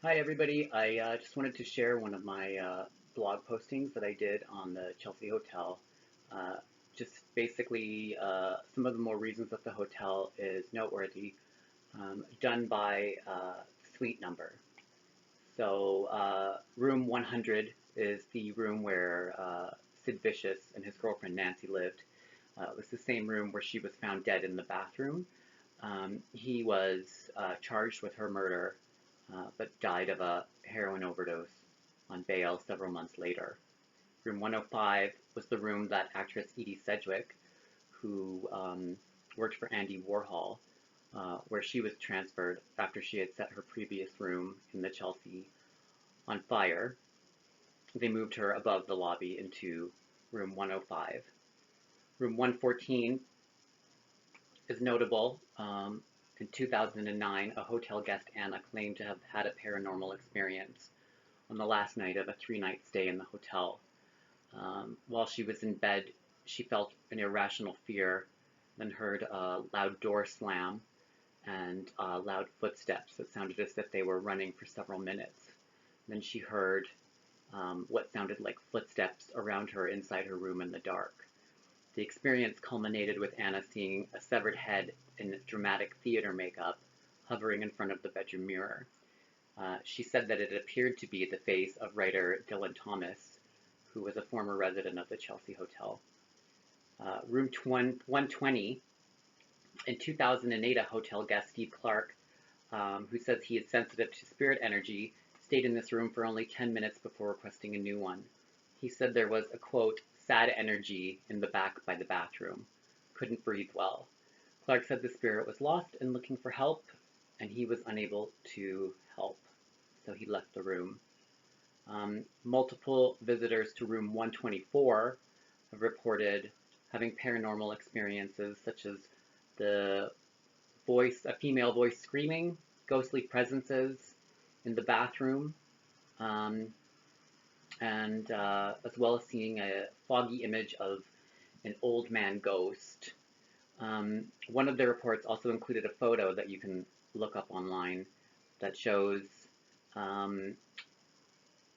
Hi, everybody. I just wanted to share one of my blog postings that I did on the Chelsea Hotel. Uh, just basically some of the more reasons that the hotel is noteworthy, done by suite number. So, room 100 is the room where Sid Vicious and his girlfriend Nancy lived. It was the same room where she was found dead in the bathroom. He was charged with her murder, but died of a heroin overdose on bail several months later. Room 105 was the room that actress Edie Sedgwick, who worked for Andy Warhol, where she was transferred after she had set her previous room in the Chelsea on fire. They moved her above the lobby into room 105. Room 114 is notable. In 2009, a hotel guest, Anna, claimed to have had a paranormal experience on the last night of a 3-night stay in the hotel. While she was in bed, she felt an irrational fear, then heard a loud door slam and loud footsteps that sounded as if they were running for several minutes. Then she heard what sounded like footsteps around her inside her room in the dark. The experience culminated with Anna seeing a severed head in dramatic theater makeup hovering in front of the bedroom mirror. She said that it appeared to be the face of writer Dylan Thomas, who was a former resident of the Chelsea Hotel. Room 120, in 2008, a hotel guest, Steve Clark, who says he is sensitive to spirit energy, stayed in this room for only 10 minutes before requesting a new one. He said there was a, quote, sad energy in the back by the bathroom. Couldn't breathe well. Clark said the spirit was lost and looking for help, and he was unable to help, so he left the room. Multiple visitors to room 124 have reported having paranormal experiences, such as the a female voice screaming, ghostly presences in the bathroom, um, and as well as seeing a foggy image of an old man ghost. One of the reports also included a photo that you can look up online that shows um,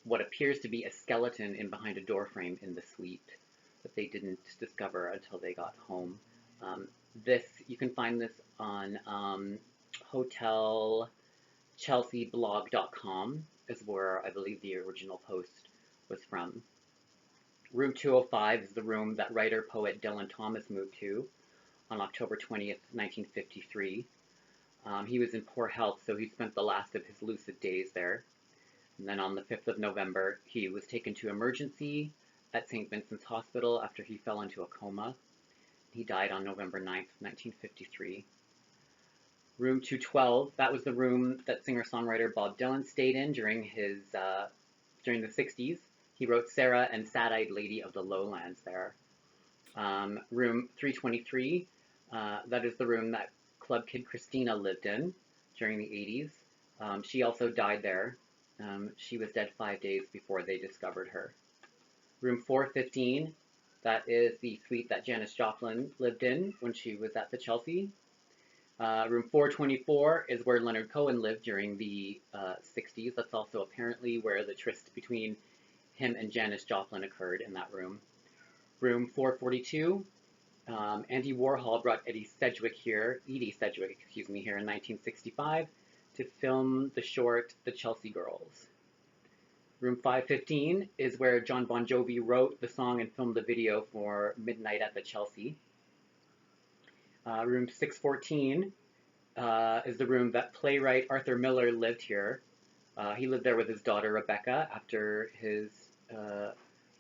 what appears to be a skeleton in behind a doorframe in the suite that they didn't discover until they got home. This you can find this on hotelchelseablog.com is where I believe the original post was from. Room 205 is the room that writer-poet Dylan Thomas moved to on October 20th, 1953. He was in poor health, so he spent the last of his lucid days there. And then on the 5th of November, he was taken to emergency at St. Vincent's Hospital after he fell into a coma. He died on November 9th, 1953. Room 212, that was the room that singer-songwriter Bob Dylan stayed in during the 60s. He wrote Sarah and Sad-Eyed Lady of the Lowlands there. Room 323, that is the room that club kid Christina lived in during the 80s. She also died there. She was dead 5 days before they discovered her. Room 415, that is the suite that Janis Joplin lived in when she was at the Chelsea. Room 424 is where Leonard Cohen lived during the 60s. That's also apparently where the tryst between him and Janis Joplin occurred in that room. Room 442, Andy Warhol brought Edie Sedgwick here in 1965 to film the short The Chelsea Girls. Room 515 is where John Bon Jovi wrote the song and filmed the video for Midnight at the Chelsea. Room 614 is the room that playwright Arthur Miller lived here. He lived there with his daughter Rebecca after his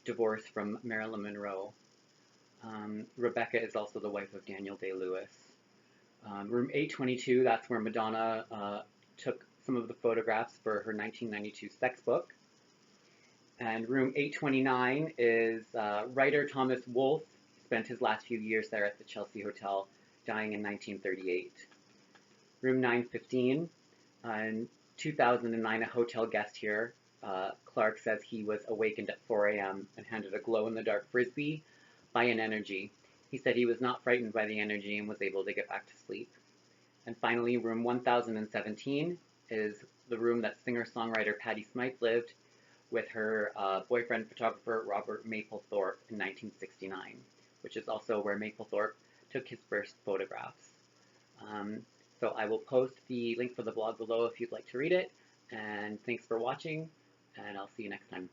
divorce from Marilyn Monroe. Rebecca is also the wife of Daniel Day-Lewis. Room 822, that's where Madonna took some of the photographs for her 1992 sex book. And room 829 is writer Thomas Wolfe spent his last few years there at the Chelsea Hotel, dying in 1938. Room 915, in 2009, a hotel guest here, Clark says he was awakened at 4 a.m. and handed a glow-in-the-dark frisbee by an energy. He said he was not frightened by the energy and was able to get back to sleep. And finally, room 1017 is the room that singer-songwriter Patti Smythe lived with her boyfriend, photographer Robert Mapplethorpe in 1969, which is also where Mapplethorpe took his first photographs. So I will post the link for the blog below if you'd like to read it, and thanks for watching, and I'll see you next time.